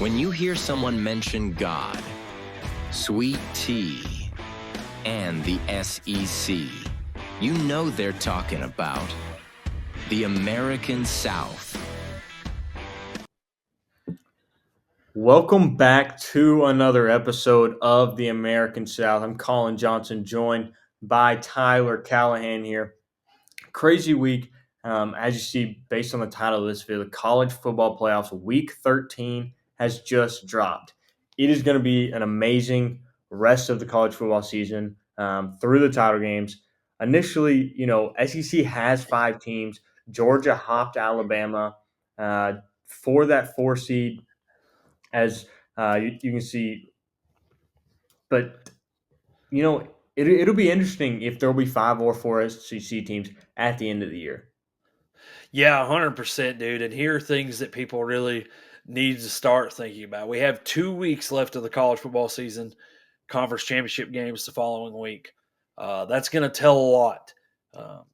When you hear someone mention God, sweet tea, and the SEC, you know they're talking about the American South. Welcome back to another episode of the American South. I'm Colin Johnson, joined by Tyler Callahan here. Crazy week, as you see, based on the title of this video, the college football playoffs, week 13 has just dropped. It is going to be an amazing rest of the college football season through the title games. Initially, SEC has 5 teams. Georgia hopped Alabama for that 4 seed, as you can see. But, it'll be interesting if there'll be 5 or 4 SEC teams at the end of the year. Yeah, 100%, dude. And here are things that people really need to start thinking about. We have 2 weeks left of the college football season, conference championship games the following week. That's going to tell a lot.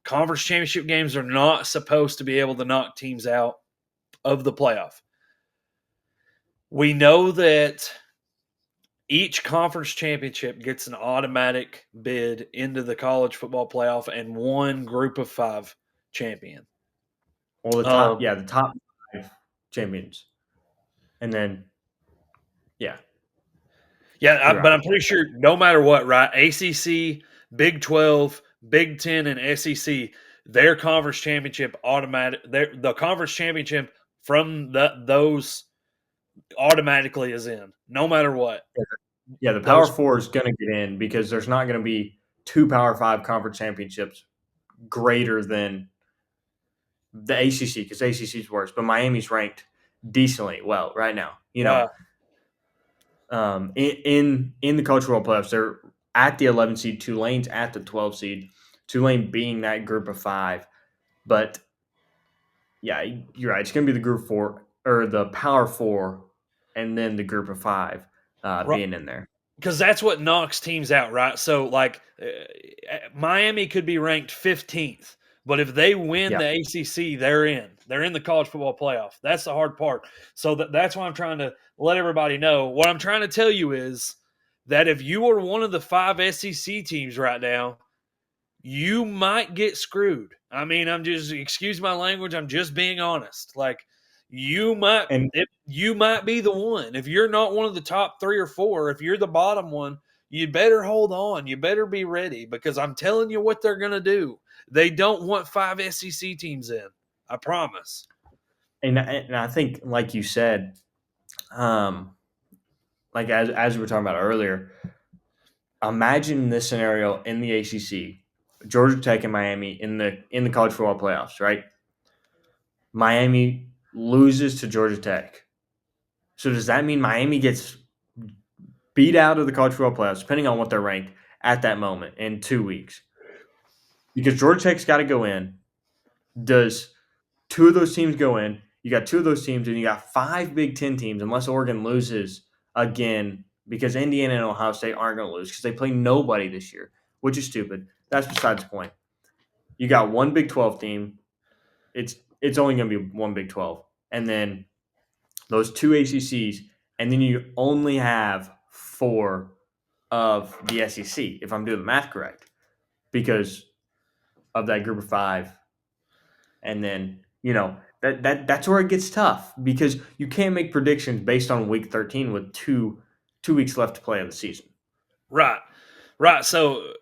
Conference championship games are not supposed to be able to knock teams out of the playoff. We know that each conference championship gets an automatic bid into the college football playoff and one group of 5 champion. Well, the top 5 champions, and then but right. I'm pretty sure no matter what, right? ACC, Big 12, Big 10, and SEC, their conference championship the conference championship from those automatically is in, no matter what. Yeah, the Power Four is going to get in because there's not going to be 2 Power 5 conference championships greater than the ACC, because ACC is worse. But Miami's ranked decently well right now. In the college football playoffs, they're at the 11 seed. Tulane's at the 12 seed. Tulane being that group of 5, but yeah, you're right. It's going to be the group 4 or the Power 4, and then the group of 5 being in there. Because that's what knocks teams out, right? So, Miami could be ranked 15th, but if they win the ACC, they're in. They're in the college football playoff. That's the hard part. So that's why I'm trying to let everybody know. What I'm trying to tell you is that if you are one of the 5 SEC teams right now, you might get screwed. I mean, excuse my language, I'm just being honest. You might be the one. If you're not one of the top 3 or 4, if you're the bottom one, you better hold on. You better be ready, because I'm telling you what they're going to do. They don't want 5 SEC teams in. I promise. And I think, like you said, as we were talking about earlier, imagine this scenario in the ACC: Georgia Tech and Miami in the college football playoffs, right? Miami loses to Georgia Tech. So does that mean Miami gets beat out of the college football playoffs, depending on what they're ranked at that moment, in 2 weeks? Because Georgia Tech's got to go in. Does 2 of those teams go in? You got 2 of those teams, and you got 5 Big Ten teams, unless Oregon loses again, because Indiana and Ohio State aren't going to lose because they play nobody this year, which is stupid. That's besides the point. You got 1 Big 12 team. It's only going to be 1 Big 12. And then those 2 ACCs, and then you only have 4 of the SEC, if I'm doing the math correct, because of that group of 5. And then, that's where it gets tough, because you can't make predictions based on week 13 with two weeks left to play of the season. Right. So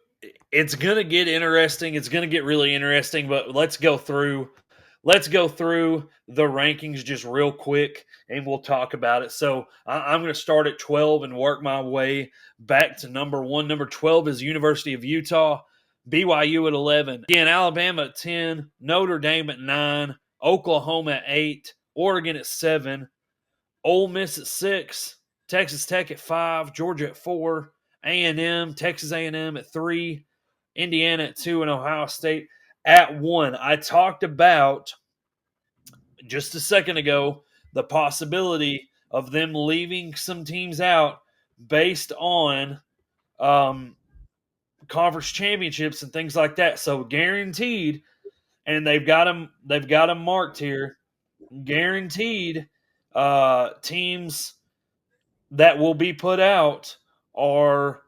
it's going to get interesting. It's going to get really interesting, but let's go through the rankings just real quick, and we'll talk about it. So I'm going to start at 12 and work my way back to number 1. Number 12 is University of Utah. BYU at 11. Again, Alabama at 10. Notre Dame at 9. Oklahoma at 8. Oregon at 7. Ole Miss at 6. Texas Tech at 5. Georgia at 4. Texas A&M at 3. Indiana at 2. And Ohio State at 1. I talked about just a second ago the possibility of them leaving some teams out based on conference championships and things like that. So guaranteed, and they've got them marked here. Guaranteed teams that will be put out are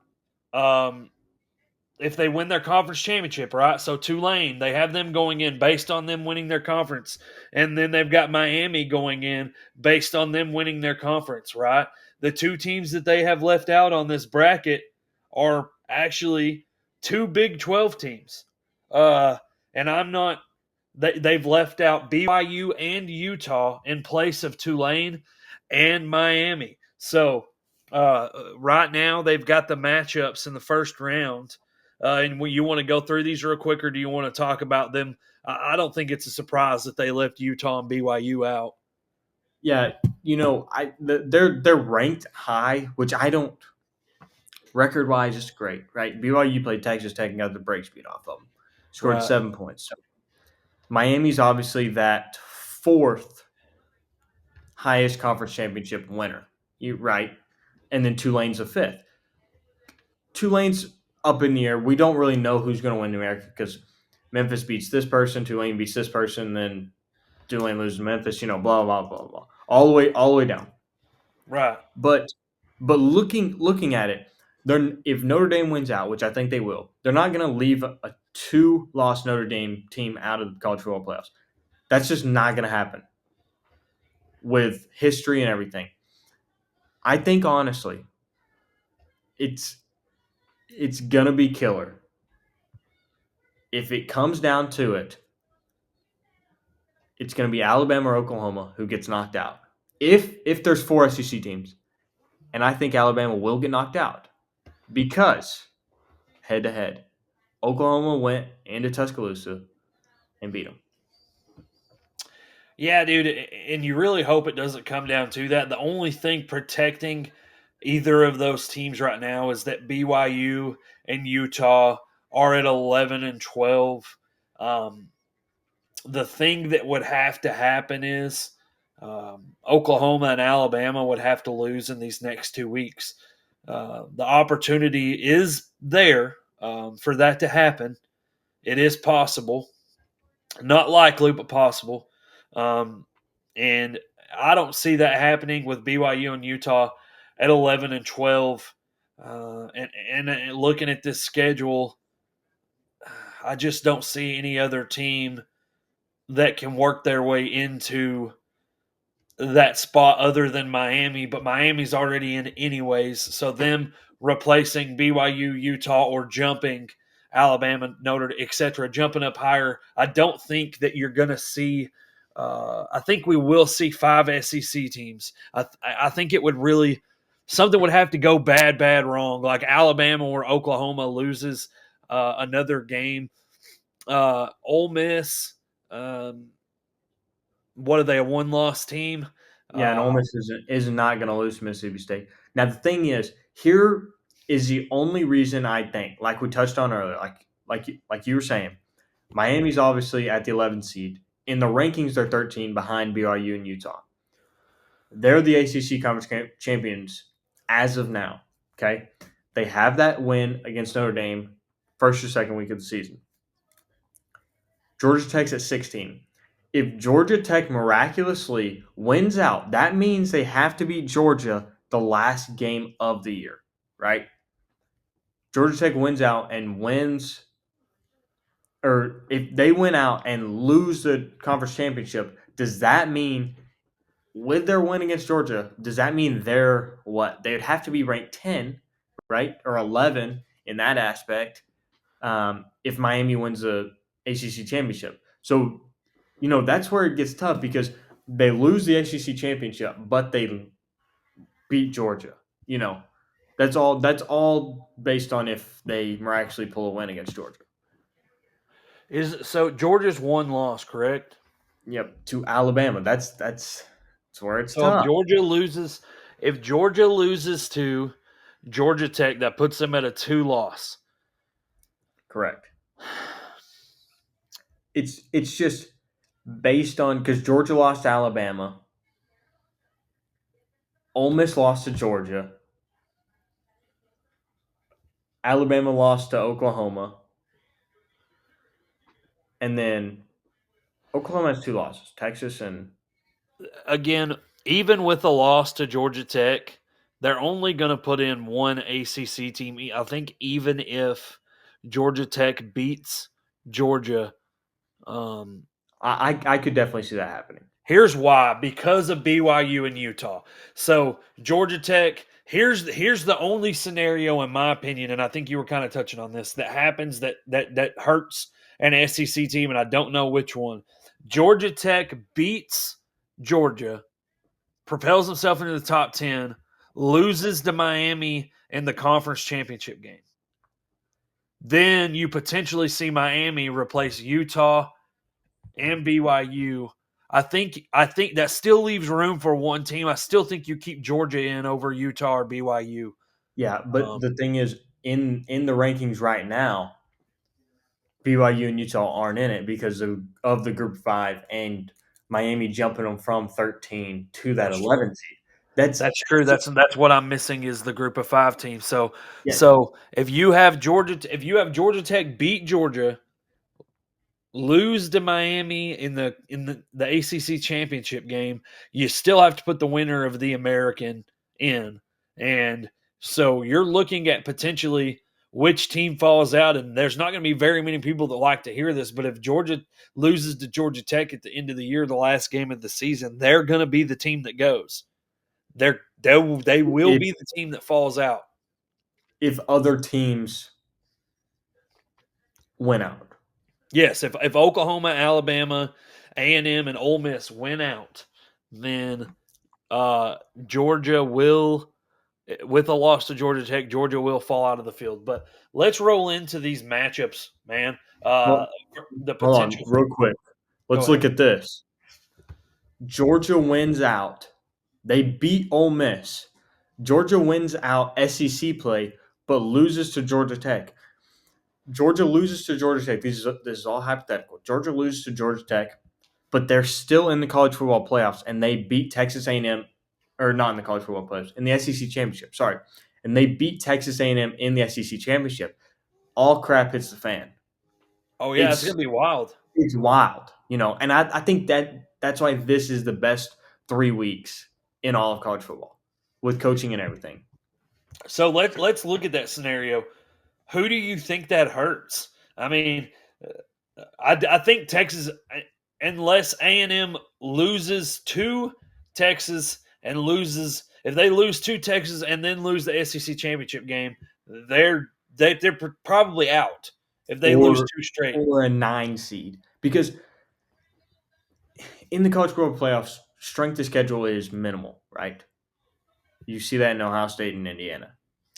if they win their conference championship, right? So Tulane, they have them going in based on them winning their conference. And then they've got Miami going in based on them winning their conference, right? The two teams that they have left out on this bracket are actually two Big 12 teams. And I'm not, they've left out BYU and Utah in place of Tulane and Miami. So right now they've got the matchups in the first round. And you want to go through these real quick, or do you want to talk about them? I don't think it's a surprise that they left Utah and BYU out. Yeah, they're ranked high, which I don't. Record wise, it's great, right? BYU played Texas Tech and got the break speed off of them, scored Right. 7 points. So Miami's obviously that fourth highest conference championship winner, right? And then Tulane's a fifth. Tulane's up in the air. We don't really know who's going to win America because Memphis beats this person, Tulane beats this person, then Tulane loses to Memphis. Blah blah blah blah, all the way down. Right. But looking at it, if Notre Dame wins out, which I think they will, they're not going to leave a 2-loss Notre Dame team out of the college football playoffs. That's just not going to happen with history and everything. I think honestly, it's gonna be killer. If it comes down to it, it's gonna be Alabama or Oklahoma who gets knocked out. If there's 4 SEC teams, and I think Alabama will get knocked out because head to head, Oklahoma went into Tuscaloosa and beat them. Yeah, dude, and you really hope it doesn't come down to that. The only thing protecting either of those teams right now is that BYU and Utah are at 11 and 12. The thing that would have to happen is Oklahoma and Alabama would have to lose in these next 2 weeks. The opportunity is there for that to happen. It is possible. Not likely, but possible. And I don't see that happening with BYU and Utah at 11 and 12. And looking at this schedule, I just don't see any other team that can work their way into that spot other than Miami. But Miami's already in anyways. So them replacing BYU, Utah, or jumping Alabama, Notre, etc., jumping up higher, I don't think that you're going to see. I think we will see 5 SEC teams. I think it would really something would have to go bad wrong, like Alabama or Oklahoma loses another game. Ole Miss, what are they? A 1-loss team. Yeah, and Ole Miss is not going to lose to Mississippi State. Now the thing is, here is the only reason I think, like we touched on earlier, like you were saying, Miami's obviously at the 11th seed. In the rankings, they're 13 behind BYU and Utah. They're the ACC Conference champions as of now. Okay, they have that win against Notre Dame first or second week of the season. Georgia Tech's at 16. If Georgia Tech miraculously wins out, that means they have to beat Georgia the last game of the year, right? Georgia Tech wins out and wins, or if they win out and lose the conference championship, does that mean with their win against Georgia, does that mean they're what? They would have to be ranked 10, right? Or 11 in that aspect if Miami wins the ACC championship. So, that's where it gets tough because they lose the ACC championship, but they beat Georgia. That's all based on if they miraculously pull a win against Georgia. So Georgia's 1 loss, correct? Yep, to Alabama. That's where it's So tough. if Georgia loses to Georgia Tech, that puts them at a 2 loss. Correct. It's just based on because Georgia lost to Alabama, Ole Miss lost to Georgia, Alabama lost to Oklahoma, and then Oklahoma has 2 losses, Texas and Again, even with a loss to Georgia Tech, they're only going to put in one ACC team. I think even if Georgia Tech beats Georgia, I could definitely see that happening. here's why: because of BYU and Utah. So Georgia Tech. Here's the only scenario, in my opinion, and I think you were kind of touching on this, that happens that hurts an SEC team, and I don't know which one. Georgia Tech beats Georgia, propels himself into the top 10, loses to Miami in the conference championship game. Then you potentially see Miami replace Utah and BYU. I think that still leaves room for one team. I still think you keep Georgia in over Utah or BYU. Yeah, but the thing is, in the rankings right now, BYU and Utah aren't in it because of the Group 5 and Miami jumping them from 13 to that That's true. 11 seed. That's That's true. That's what I'm missing is the group of 5 team. So yeah, if you have Georgia Tech beat Georgia, lose to Miami in the ACC championship game, you still have to put the winner of the American in, and so you're looking at potentially which team falls out. And there's not going to be very many people that like to hear this, but if Georgia loses to Georgia Tech at the end of the year, the last game of the season, they're going to be the team that goes. They will if be the team that falls out. if other teams win out. Yes, if Oklahoma, Alabama, A&M, and Ole Miss win out, then Georgia will, with a loss to Georgia Tech, Georgia will fall out of the field. But let's roll into these matchups, man. Well, The hold on, potential. real quick. Go Let's ahead. look at this. Georgia wins out. They beat Ole Miss. Georgia wins out SEC play, but loses to Georgia Tech. Georgia loses to Georgia Tech. This is all hypothetical. Georgia loses to Georgia Tech, but they're still in the college football playoffs, and they beat Texas A&M, or not in the college football playoffs, in the SEC championship. Sorry, and they beat Texas A&M in the SEC championship. All crap hits the fan. Oh yeah, it's It's gonna be wild. it's wild, and I think that's why this is the best 3 weeks in all of college football with coaching and everything. So let's look at that scenario. Who do you think that hurts? I mean, I think Texas, unless A&M loses to Texas and loses, if they lose to Texas and then lose the SEC championship game, they're probably out if they lose or two straight. or a 9 seed because in the college football playoffs, strength of schedule is minimal, right? You see that in Ohio State and Indiana.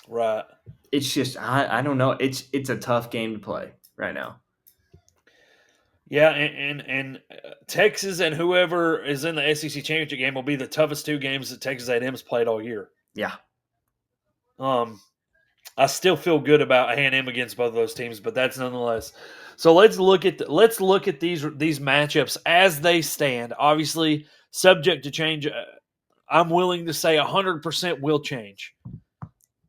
Right. It's just I don't know. It's a tough game to play right now. Yeah, and Texas and whoever is in the SEC championship game will be the toughest 2 games that Texas A&M's played all year. Yeah, I still feel good about A&M against both of those teams, but that's nonetheless. So let's look at these matchups as they stand. Obviously, subject to change. I'm willing to say 100% will change.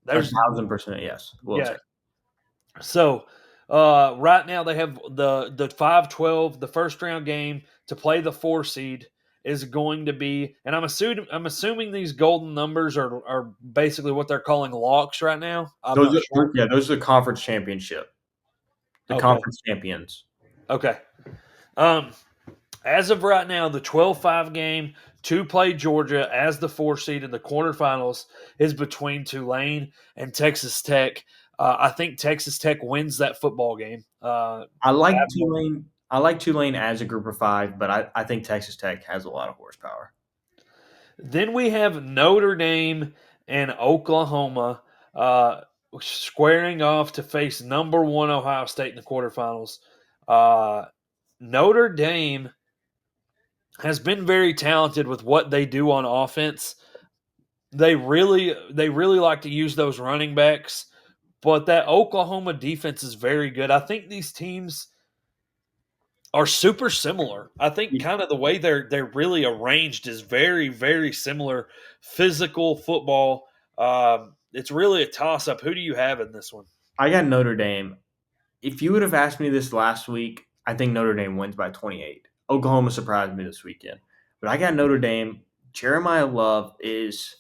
There's 1,000% yes. Will yeah. take. So right now they have the 5-12, the first round game to play the 4 seed is going to be, and I'm assuming these golden numbers are basically what they're calling locks right now. I'm Those not are sure. those are the conference championship. The Okay. conference champions. Okay. As of right now, the 12-5 game to play Georgia as the 4 seed in the quarterfinals is between Tulane and Texas Tech. I think Texas Tech wins that football game. I like Tulane. I like Tulane as a group of 5, but I think Texas Tech has a lot of horsepower. Then we have Notre Dame and Oklahoma squaring off to face number 1 Ohio State in the quarterfinals. Notre Dame has been very talented with what they do on offense. They really like to use those running backs, but that Oklahoma defense is very good. I think these teams are super similar. I think kind of the way they're really arranged is very, very similar. Physical football. It's really a toss up. Who do you have in this one? I got Notre Dame. If you would have asked me this last week, I think Notre Dame wins by 28. Oklahoma surprised me this weekend, but I got Notre Dame. Jeremiah Love is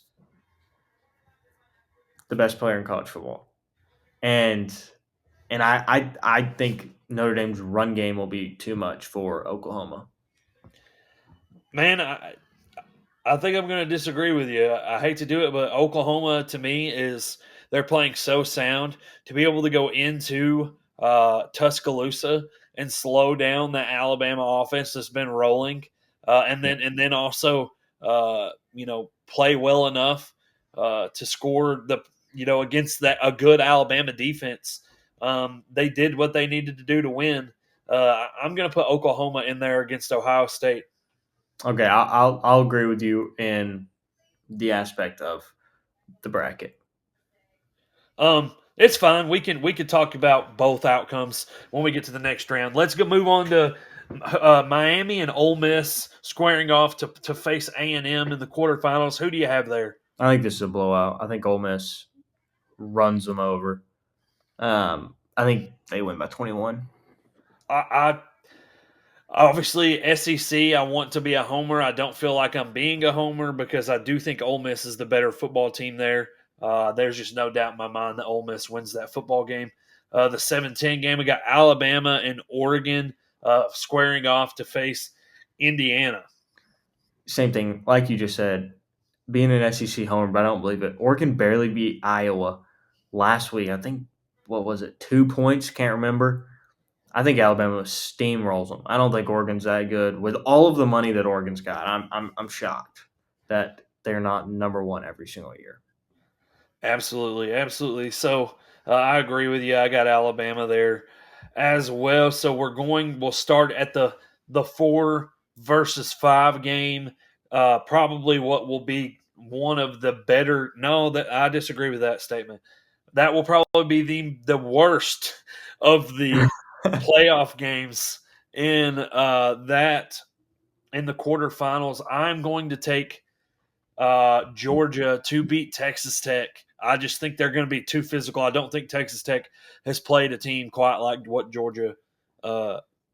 the best player in college football, and I think Notre Dame's run game will be too much for Oklahoma. Man, I think I'm going to disagree with you. I hate to do it, but Oklahoma to me is they're playing so sound to be able to go into Tuscaloosa and slow down the Alabama offense that's been rolling, and then also play well enough to score against that a good Alabama defense. They did what they needed to do to win. I'm going to put Oklahoma in there against Ohio State. Okay, I'll agree with you in the aspect of the bracket. It's fine. We can talk about both outcomes when we get to the next round. Let's go move on to Miami and Ole Miss squaring off to face A&M in the quarterfinals. Who do you have there? I think this is a blowout. I think Ole Miss runs them over. I think they win by 21. I obviously SEC. I want to be a homer. I don't feel like I'm being a homer because I do think Ole Miss is the better football team there. There's just no doubt in my mind that Ole Miss wins that football game. The 7-10 game, we got Alabama and Oregon squaring off to face Indiana. Same thing, like you just said, being an SEC homer, but I don't believe it. Oregon barely beat Iowa last week. I think, what was it, 2 points? Can't remember. I think Alabama steamrolls them. I don't think Oregon's that good. With all of the money that Oregon's got, I'm shocked that they're not number one every single year. Absolutely, absolutely. So I agree with you. I got Alabama there as well. So we'll start at the 4 versus 5 game. Probably what will be one of the better. No, that I disagree with that statement. That will probably be the worst of the playoff games in the quarterfinals. I'm going to take Georgia to beat Texas Tech. I just think they're going to be too physical. I don't think Texas Tech has played a team quite like what Georgia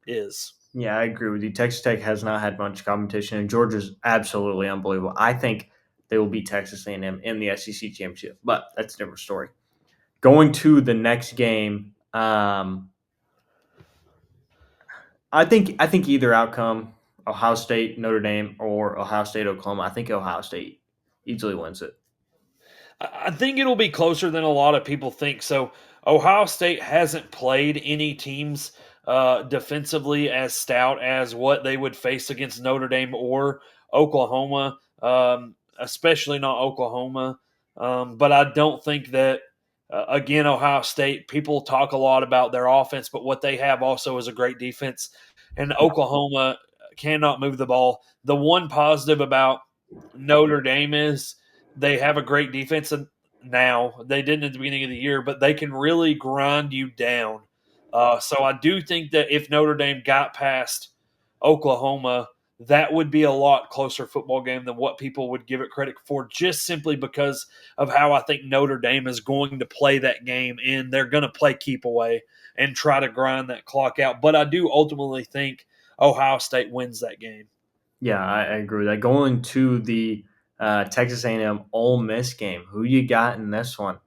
is. Yeah, I agree with you. Texas Tech has not had much competition, and Georgia's absolutely unbelievable. I think they will beat Texas A&M in the SEC championship, but that's a different story. Going to the next game, I think either outcome, Ohio State, Notre Dame, or Ohio State, Oklahoma. I think Ohio State easily wins it. I think it'll be closer than a lot of people think. So Ohio State hasn't played any teams defensively as stout as what they would face against Notre Dame or Oklahoma, especially not Oklahoma. But I don't think that. Again, Ohio State, people talk a lot about their offense, but what they have also is a great defense. And Oklahoma cannot move the ball. The one positive about Notre Dame is they have a great defense now. They didn't at the beginning of the year, but they can really grind you down. So I do think that if Notre Dame got past Oklahoma, that would be a lot closer football game than what people would give it credit for, just simply because of how I think Notre Dame is going to play that game. And they're going to play keep away and try to grind that clock out. But I do ultimately think Ohio State wins that game. Yeah, I agree with that. Going to the Texas A&M Ole Miss game, who you got in this one?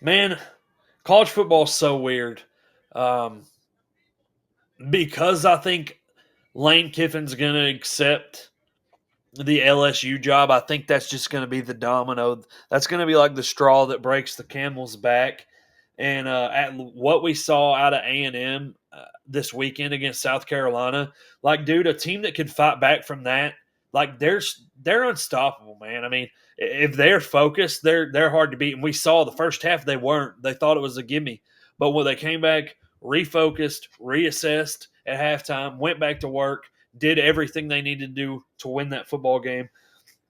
Man, college football is so weird because I think Lane Kiffin's going to accept the LSU job. I think that's just going to be the domino. That's going to be like the straw that breaks the camel's back. And at what we saw out of A&M this weekend against South Carolina, like, dude, a team that could fight back from that, like, they're unstoppable, man. I mean, if they're focused, they're hard to beat. And we saw the first half they weren't. They thought it was a gimme, but when they came back, refocused, reassessed at halftime, went back to work, did everything they needed to do to win that football game.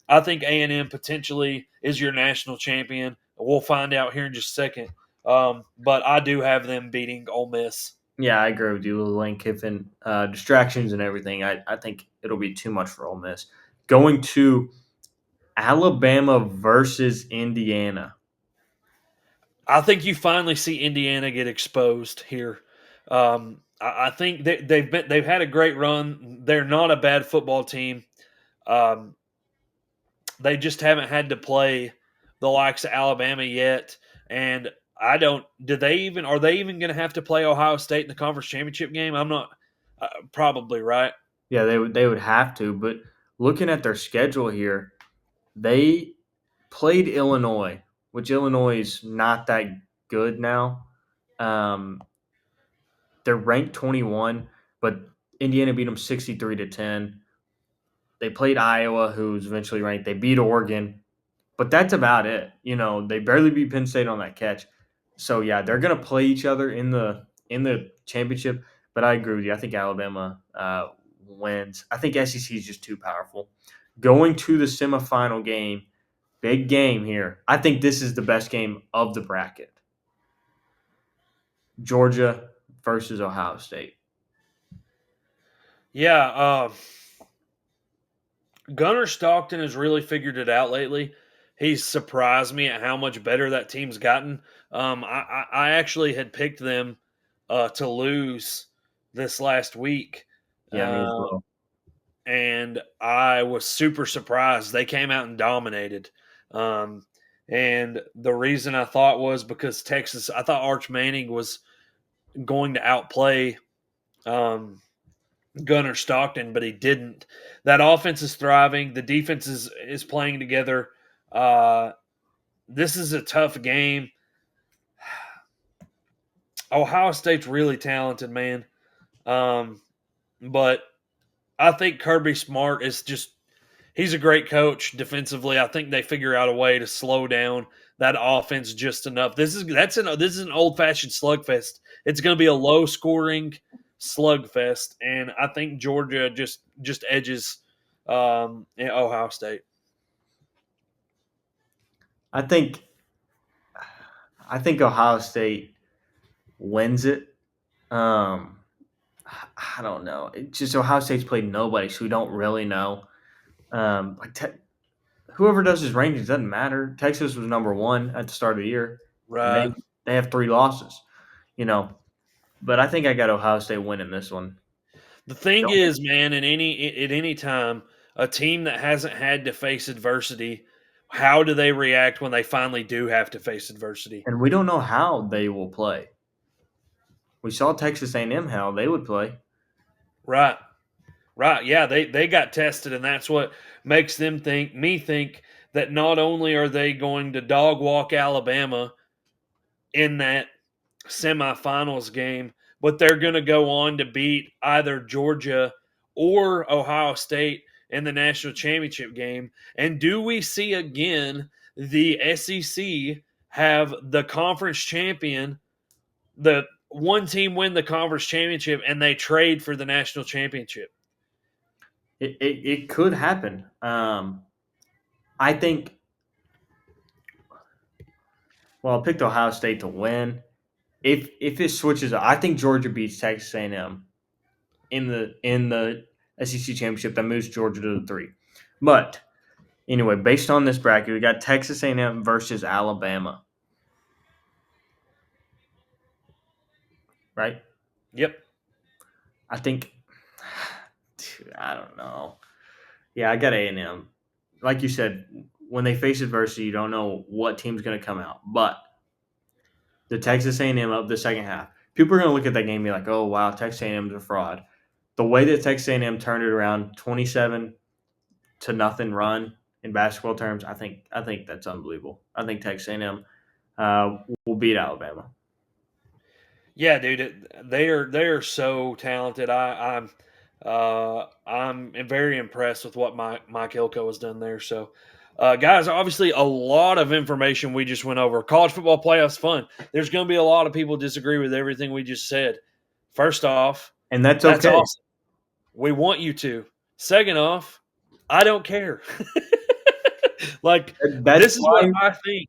I think A&M potentially is your national champion. We'll find out here in just a second. But I do have them beating Ole Miss. Yeah, I agree with you. Lane Kiffin, distractions and everything. I think it'll be too much for Ole Miss. Going to Alabama versus Indiana. I think you finally see Indiana get exposed here. I think they've had a great run. They're not a bad football team. They just haven't had to play the likes of Alabama yet, and I don't. Do they even? Are they even going to have to play Ohio State in the conference championship game? I'm not. Probably right. Yeah, they would have to. But looking at their schedule here, they played Illinois, which Illinois is not that good now. Um, they're ranked 21, but Indiana beat them 63-10. They played Iowa, who's eventually ranked. They beat Oregon, but that's about it. They barely beat Penn State on that catch. So yeah, they're gonna play each other in the championship. But I agree with you. I think Alabama wins. I think SEC is just too powerful. Going to the semifinal game, big game here. I think this is the best game of the bracket. Georgia versus Ohio State. Yeah, Gunnar Stockton has really figured it out lately. He's surprised me at how much better that team's gotten. I actually had picked them to lose this last week, Yeah, me as uh, well. and I was super surprised. They came out and dominated. Um, and the reason I thought was because Texas, I thought Arch Manning was going to outplay Gunnar Stockton, but he didn't. That offense is thriving. The defense is playing together. This is a tough game. Ohio State's really talented, man. But I think Kirby Smart is just he's a great coach defensively. I think they figure out a way to slow down that offense just enough. This is an old fashioned slugfest. It's going to be a low scoring slugfest, and I think Georgia just edges Ohio State. I think Ohio State wins it. I don't know. It's just Ohio State's played nobody, so we don't really know. Whoever does his rankings doesn't matter. Texas was number one at the start of the year, and Right. they have 3 losses. You know, but I think I got Ohio State winning this one. The thing Don't- is, man, at any time, a team that hasn't had to face adversity, how do they react when they finally do have to face adversity? And we don't know how they will play. We saw Texas A&M how they would play. Right. Right. Yeah, they got tested, and that's what makes me think that not only are they going to dog walk Alabama in that semifinals game, but they're going to go on to beat either Georgia or Ohio State in the national championship game. And do we see again the SEC have the conference champion, the one team win the conference championship, and they trade for the national championship? It could happen. I think. Well, I picked Ohio State to win. If it switches, I think Georgia beats Texas A&M in the SEC championship. That moves Georgia to the 3. But anyway, based on this bracket, we got Texas A&M versus Alabama. Right? Yep. I think. Dude, I don't know. Yeah, I got A&M. Like you said, when they face adversity, you don't know what team's going to come out. But the Texas A&M up the second half, people are going to look at that game and be like, "Oh wow, Texas A&M is a fraud." The way that Texas A&M turned it around, 27-0 run in basketball terms, I think that's unbelievable. I think Texas A&M will beat Alabama. Yeah, dude, they are so talented. I'm very impressed with what Mike Hilco has done there. So, guys, obviously a lot of information we just went over. College football playoffs fun. There's going to be a lot of people disagree with everything we just said. First off, And that's that's okay. awesome. We want you to. Second off, I don't care. This is what I think.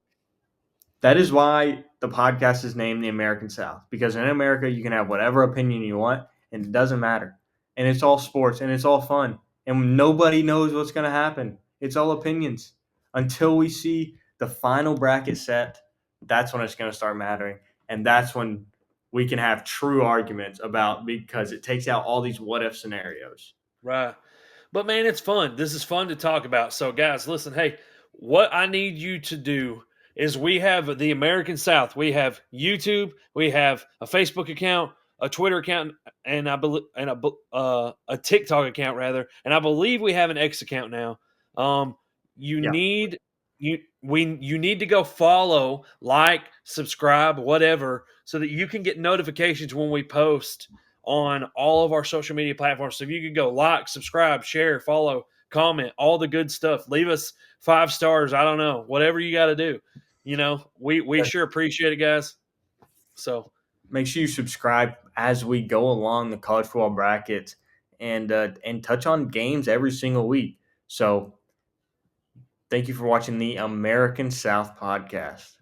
That is why the podcast is named The American South, because in America you can have whatever opinion you want and it doesn't matter. And it's all sports and it's all fun. And nobody knows what's going to happen. It's all opinions. Until we see the final bracket set, that's when it's going to start mattering. And that's when we can have true arguments about, because it takes out all these what if scenarios. Right. But man, it's fun. This is fun to talk about. So guys, listen, hey, What I need you to do is we have the American South. We have YouTube. We have a Facebook account, a Twitter account, and a TikTok account rather. And I believe we have an X account now. You Yeah. need you need to go follow, like, subscribe, whatever, so that you can get notifications when we post on all of our social media platforms. So if you could go like, subscribe, share, follow, comment, all the good stuff. Leave us 5 stars. I don't know, whatever you got to do. We sure appreciate it, guys. So Make sure you subscribe as we go along the college football brackets and touch on games every single week. So thank you for watching the American South podcast.